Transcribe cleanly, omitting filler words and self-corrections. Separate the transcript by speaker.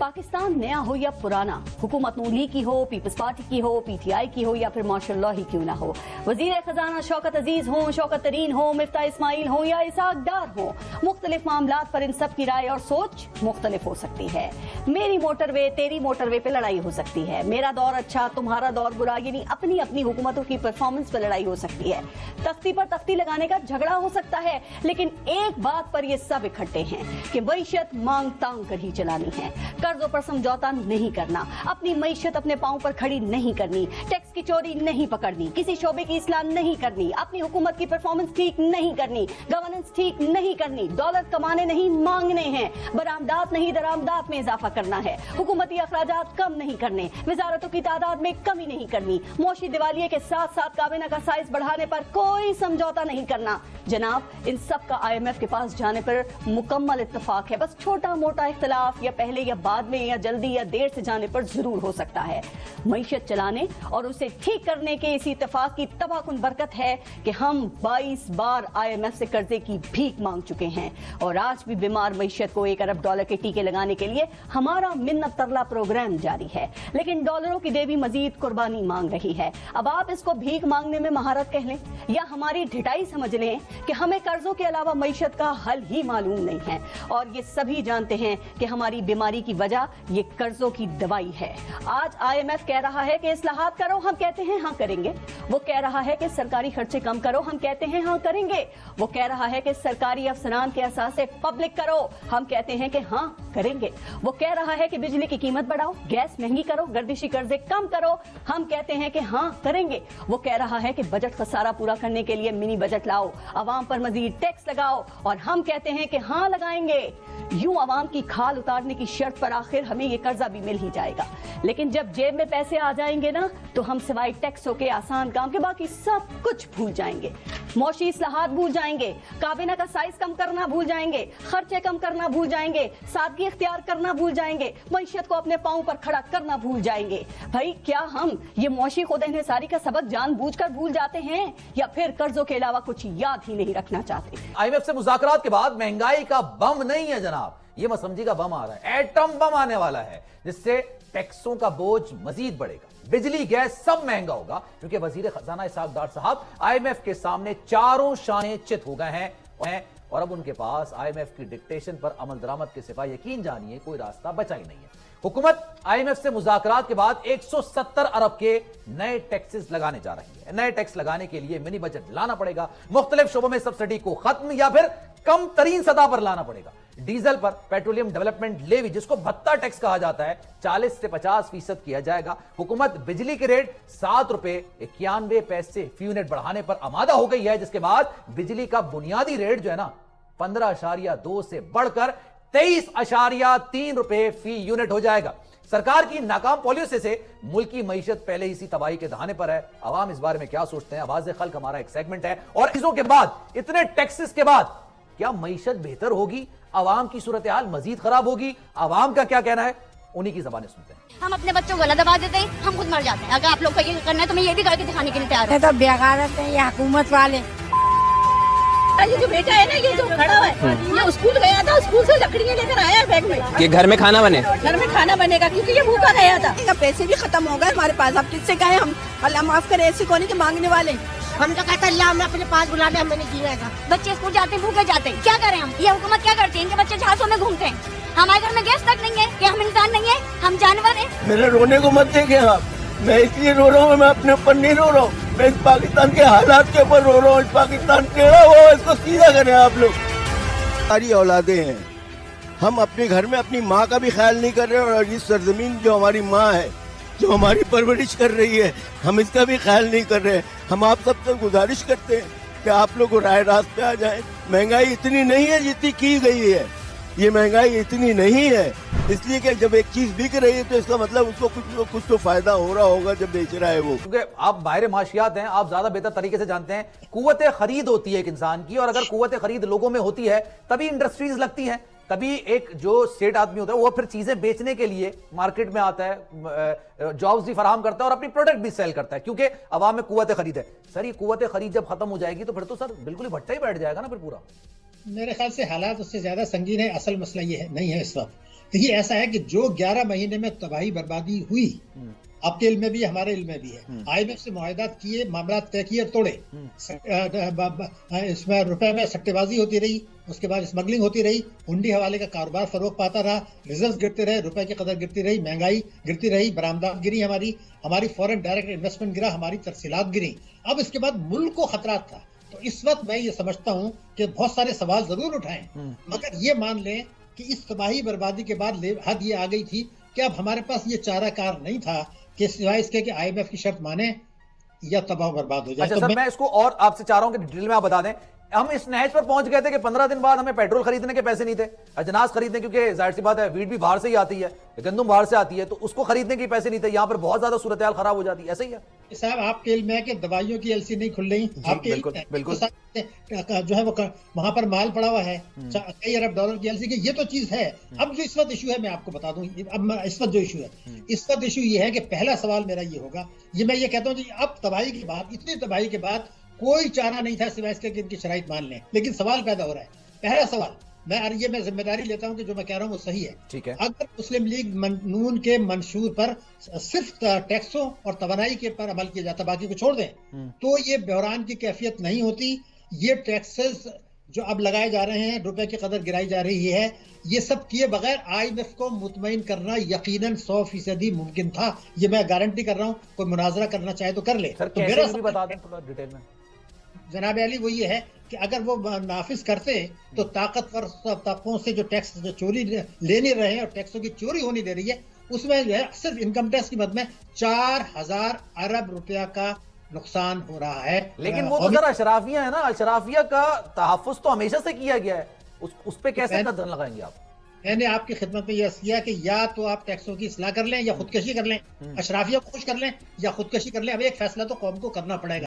Speaker 1: पाकिस्तान नया हो या पुराना, हुकूमत नून लीग की हो, पीपल्स पार्टी की हो, पीटीआई की हो या फिर माशाअल्लाह ही क्यों ना हो, वजीर खजाना शौकत अजीज हो, शौकत तरीन हो, मिफ्ता इस्माइल हो या इसाक डार हो, मुख्तलिफ मामलात पर इन सब की राय और सोच मुख्तलिफ हो सकती है। मेरी मोटरवे तेरी मोटरवे पे लड़ाई हो सकती है, मेरा दौर अच्छा तुम्हारा दौर बुरा, यानी अपनी अपनी हुकूमतों की परफॉर्मेंस पर लड़ाई हो सकती है, तख्ती पर तख्ती लगाने का झगड़ा हो सकता है, लेकिन एक बात पर ये सब इकट्ठे हैं कि मईशत मांग तांग कर ही चलानी है, कर्जों पर समझौता नहीं करना, अपनी मईशत अपने पांव पर खड़ी नहीं करनी, टैक्स की चोरी नहीं पकड़नी, किसी शोबे की इस्लाह नहीं करनी, अपनी हुकूमत की परफॉर्मेंस ठीक नहीं करनी, गवर्नेंस ठीक नहीं करनी, डॉलर कमाने नहीं मांगने हैं, बरामदात नहीं दरामदात में इजाफा करना है, हुकूमती अखराजात कम नहीं करने, वजारतों की तादाद में कमी नहीं करनी, मोशी दिवालिये के साथ साथ काबीना का साइज बढ़ाने पर कोई समझौता नहीं करना। जनाब, इन सब का IMF के पास जाने पर मुकम्मल इत्तेफाक है, बस छोटा मोटा इख्तलाफ या पहले या बाद में या जल्दी या देर से जाने पर जरूर हो सकता है। मईशत चलाने और उसे ठीक करने के इसी इत्तेफाक की तबाहकुन बरकत है कि हम 22 बार IMF से कर्जे की भीख मांग चुके हैं और आज भी बीमार मईशत को $1 अरब के टीके लगाने के लिए हमारा मिन्नत तरला प्रोग्राम जारी है, लेकिन डॉलरों की देवी मजीद कुर्बानी मांग रही है। अब आप इसको भीख मांगने में महारत कह लें या हमारी ढिठाई समझ लें कि हमें कर्जों के अलावा मईशत का हल ही मालूम नहीं है, और ये सभी जानते हैं कि हमारी बीमारी की वजह ये कर्जों की दवाई है। आज IMF कह रहा है कि इस्लाहात करो, हम कहते हैं हाँ करेंगे। वो कह रहा है कि सरकारी खर्चे कम करो, हम कहते हैं हाँ करेंगे। वो कह रहा है कि सरकारी अफसरान के असासे पब्लिक करो, हम कहते हैं कि हाँ करेंगे। वो कह रहा है कि बिजली की कीमत बढ़ाओ, गैस महंगी करो, गर्दिशी कर्जे कम करो, हम कहते हैं कि हाँ करेंगे। वो कह रहा है कि बजट खसारा पूरा करने के लिए मिनी बजट लाओ, आवाम पर मजीद टैक्स लगाओ, और हम कहते हैं कि हाँ लगाएंगे। यूं आवाम की खाल उतारने की शर्त पर आखिर हमें ये कर्जा भी मिल ही जाएगा, लेकिन जब जेब में पैसे आ जाएंगे ना तो हम सिवाय टैक्सों के आसान काम के बाकी सब कुछ भूल जाएंगे। मौशी इस्लाहात भूल जाएंगे, काबीना का साइज कम करना भूल जाएंगे, खर्चे कम करना भूल जाएंगे, सादगी इख्तियार करना भूल जाएंगे, मईशत को अपने पांव पर खड़ा करना भूल जाएंगे। भाई, क्या हम ये मौशी खुद इन्हिसारी का सबक जानबूझकर भूल जाते हैं या फिर कर्जों के अलावा कुछ याद ही नहीं रखना चाहते?
Speaker 2: IMF से मुज़ाकरात के बाद महंगाई का बम नहीं है जनाब, ये मत समझी का बम आ रहा है, एटम बम आने वाला है, जिससे टैक्सों का बोझ मजीद बढ़ेगा, बिजली गैस सब महंगा होगा, क्योंकि वजीर खजाना इसाक डार साहब IMF के सामने चारों शाने चित हो गए हैं और अब उनके पास IMF की डिक्टेशन पर अमल दरामद के सिवा यकीन जानिए कोई रास्ता बचा ही नहीं है। हुकूमत IMF से मुज़ाकरात के बाद 170 अरब के नए टैक्सेस लगाने जा रही है। नए टैक्स लगाने के लिए मिनी बजट लाना पड़ेगा, मुख्तलिफ शोबों में सब्सिडी को खत्म या फिर कम तरीन सतह पर लाना पड़ेगा। डीजल पर पेट्रोलियम डेवलपमेंट लेवी, जिसको भत्ता टैक्स कहा जाता है, 40 से 50% किया जाएगा। हुकूमत बिजली के रेट ₹7.91 फी यूनिट बढ़ाने पर आमादा हो गई है, जिसके बाद बिजली का बुनियादी रेट जो है ना 15.2 से बढ़कर ₹23.3 फी यूनिट हो जाएगा। सरकार की नाकाम पॉलिसी से मुल्क की मईशत पहले ही इसी तबाही के दहाने पर है। अवाम इस बारे में क्या सोचते हैं? आवाज़े खल्क हमारा एक सेगमेंट है, और चीजों के बाद, इतने टैक्सेस के बाद क्या मईशत बेहतर होगी? अवाम की सूरत हाल मजीद खराब होगी? अवाम का क्या कहना है, उन्हीं की जबानें सुनते हैं।
Speaker 3: हम अपने बच्चों को गला दबा देते हैं, हम खुद मर जाते हैं। अगर आप लोग को ये करना है तो मैं ये भी करके दिखाने के लिए तैयार हूं।
Speaker 4: तो बेगारत है ये हुकूमत वाले।
Speaker 5: ये जो बेटा है ना, ये जो खड़ा है, ये स्कूल गया था, स्कूल से लकड़ियाँ लेकर आया बैग में
Speaker 6: कि घर में खाना बने,
Speaker 5: घर में खाना बनेगा, क्योंकि ये भूखा गया था। पैसे भी खत्म हो गए हमारे पास, अब किससे कहें हम? अल्लाह माफ करे, ऐसे कोने के मांगने वाले।
Speaker 3: हम तो कहते अल्लाह हमें अपने पास बुला दे, हमने नहीं जीना था। बच्चे स्कूल जाते हैं, भूखे जाते हैं, क्या करें हम? ये हुकूमत क्या करती है? इनके बच्चे जहाजों में घूमते हैं, हमारे घर में गैस तक नहीं है कि हम इंसान नहीं है, हम जानवर हैं।
Speaker 7: मेरे रोने को मत देखें आप, मैं इसलिए रो रहा हूँ, मैं अपने ऊपर नहीं रो रहा हूँ, मैं इस पाकिस्तान के हालात के ऊपर रो रहा हूँ। इस पाकिस्तान टेढ़ा हुआ, इसको सीधा करें आप लोग। सारी औलादे हैं, हम अपने घर में अपनी माँ का भी ख्याल नहीं कर रहे, और इस सरजमीन जो हमारी माँ है, जो हमारी परवरिश कर रही है, हम इसका भी ख्याल नहीं कर रहे। हम आप सबसे गुजारिश करते हैं कि आप लोग राय रास्त पे आ जाएं। महंगाई इतनी नहीं है जितनी की गई है, ये महंगाई इतनी नहीं है, इसलिए कि जब एक चीज बिक रही है तो इसका मतलब उसको कुछ तो फायदा हो रहा होगा जब बेच रहा है वो।
Speaker 2: क्योंकि आप बाहर माशियात हैं, आप ज्यादा बेहतर तरीके से जानते हैं, कुव्वत खरीद होती है एक इंसान की, और अगर कुव्वत खरीद लोगों में होती है तभी इंडस्ट्रीज लगती हैं, तभी एक जो स्टेट आदमी होता है वो फिर चीजें बेचने के लिए मार्केट में आता है, जॉब्स भी फराहम करता है और अपनी प्रोडक्ट भी सेल करता है, क्योंकि अवाम में कुव्वत खरीद है। सर, ये कुव्वत खरीद जब खत्म हो जाएगी तो फिर तो सर बिल्कुल ही भट्टा ही बैठ जाएगा ना फिर पूरा।
Speaker 8: मेरे ख्याल से हालात उससे ज्यादा संगीन है। असल मसला ये है नहीं है इस वक्त
Speaker 6: دیکھیے ایسا ہے کہ جو 11 مہینے میں تباہی بربادی ہوئی، آپ کے علم میں بھی ہے، ہمارے علم میں بھی ہے، آئی ایم ایف سے معاہدات کیے، معاملات طے کیے اور توڑے، اس میں روپے میں سٹے بازی ہوتی رہی، اس کے بعد اسمگلنگ ہوتی رہی، ہنڈی حوالے کا کاروبار فروغ پاتا رہا، ریزروز گرتے رہے، روپے کی قدر گرتی رہی، مہنگائی گرتی رہی، برآمدات گری، ہماری فورن ڈائریکٹ انویسٹمنٹ گرا، ہماری ترسیلات گری۔ اب اس کے بعد ملک کو خطرات تھا، تو اس وقت میں یہ سمجھتا ہوں کہ بہت سارے سوال ضرور اٹھائیں، مگر یہ مان لیں کہ اس تباہی بربادی کے بعد حد یہ آ گئی تھی کہ اب ہمارے پاس یہ چارہ کار نہیں تھا کہ سوائے اس کے کہ آئی ایم ایف کی شرط مانے یا تباہ برباد ہو جائے۔
Speaker 2: اچھا سر، میں اس کو اور آپ سے چاہ رہا ہوں کہ ڈیٹیل میں آپ بتا دیں، ہم اس نہج پر پہنچ گئے تھے کہ 15 دن بعد ہمیں پیٹرول خریدنے کے پیسے نہیں تھے، اجناس خریدنے، کیونکہ ظاہر سی بات ہے ویٹ بھی باہر سے ہی آتی ہے، گندم باہر سے آتی ہے، تو اس کو خریدنے کے پیسے نہیں تھے، یہاں پر بہت زیادہ صورتحال خراب ہو جاتی ہے، ایسا ہی ہے
Speaker 6: صاحب؟ آپ کے علم میں ہے کہ دوائیوں کی ایل سی نہیں کھل رہی، آپ کے
Speaker 2: بالکل
Speaker 6: جو ہے وہ وہاں پر مال پڑا ہوا ہے کئی ارب ڈالر کی ایل سی کی، یہ تو چیز ہے۔ اب جو اس وقت ایشو ہے میں آپ کو بتا دوں، اب اس وقت جو ایشو ہے، اس وقت ایشو یہ ہے کہ پہلا سوال میرا یہ ہوگا، یہ میں یہ کہتا ہوں جی اب تباہی کے بعد، اتنی تباہی کے بعد کوئی چارہ نہیں تھا سوائے اس کے کہ ان کی شرائط مان لیں، لیکن سوال پیدا ہو رہا ہے۔ پہلا سوال، میں ذمہ داری لیتا ہوں کہ جو میں کہہ رہا ہوں وہ صحیح ہے،
Speaker 2: ٹھیک ہے،
Speaker 6: اگر مسلم لیگ نون کے منشور پر صرف ٹیکسوں اور توانائی کے پر عمل کیا جاتا، باقی کو چھوڑ دیں، تو یہ بحران کی کیفیت نہیں ہوتی۔ یہ ٹیکسز جو اب لگائے جا رہے ہیں، روپے کی قدر گرائی جا رہی ہے، یہ سب کیے بغیر آئی ایم ایف کو مطمئن کرنا یقیناً 100% ممکن تھا، یہ میں گارنٹی کر رہا ہوں، کوئی مناظرہ کرنا چاہے تو کر لے۔
Speaker 2: سر
Speaker 6: تو
Speaker 2: کیسے
Speaker 6: میرا
Speaker 2: یہ بھی بتا دیں تھوڑا ڈیٹیل میں۔
Speaker 6: جناب علی وہ یہ ہے کہ اگر وہ نافذ کرتے تو طاقتور طبقوں سے جو ٹیکس جو چوری لے نہیں رہے ہیں اور ٹیکسوں کی چوری ہونے دے رہی ہے، اس میں جو ہے صرف انکم ٹیکس کی مد میں 4000 ارب روپیہ کا نقصان ہو رہا ہے۔
Speaker 2: لیکن وہ تو ذرا اشرافیہ ہے نا، اشرافیہ کا تحفظ تو ہمیشہ سے کیا گیا ہے، اس پہ کیسے قدر لگائیں گے آپ؟
Speaker 6: میں نے آپ کی خدمت میں یہ کیا کہ یا تو آپ ٹیکسوں کی اصلاح کر لیں یا خودکشی کر لیں، اشرافیہ کو خوش کر لیں یا خودکشی کر لیں، اب ایک فیصلہ تو قوم کو کرنا پڑے گا۔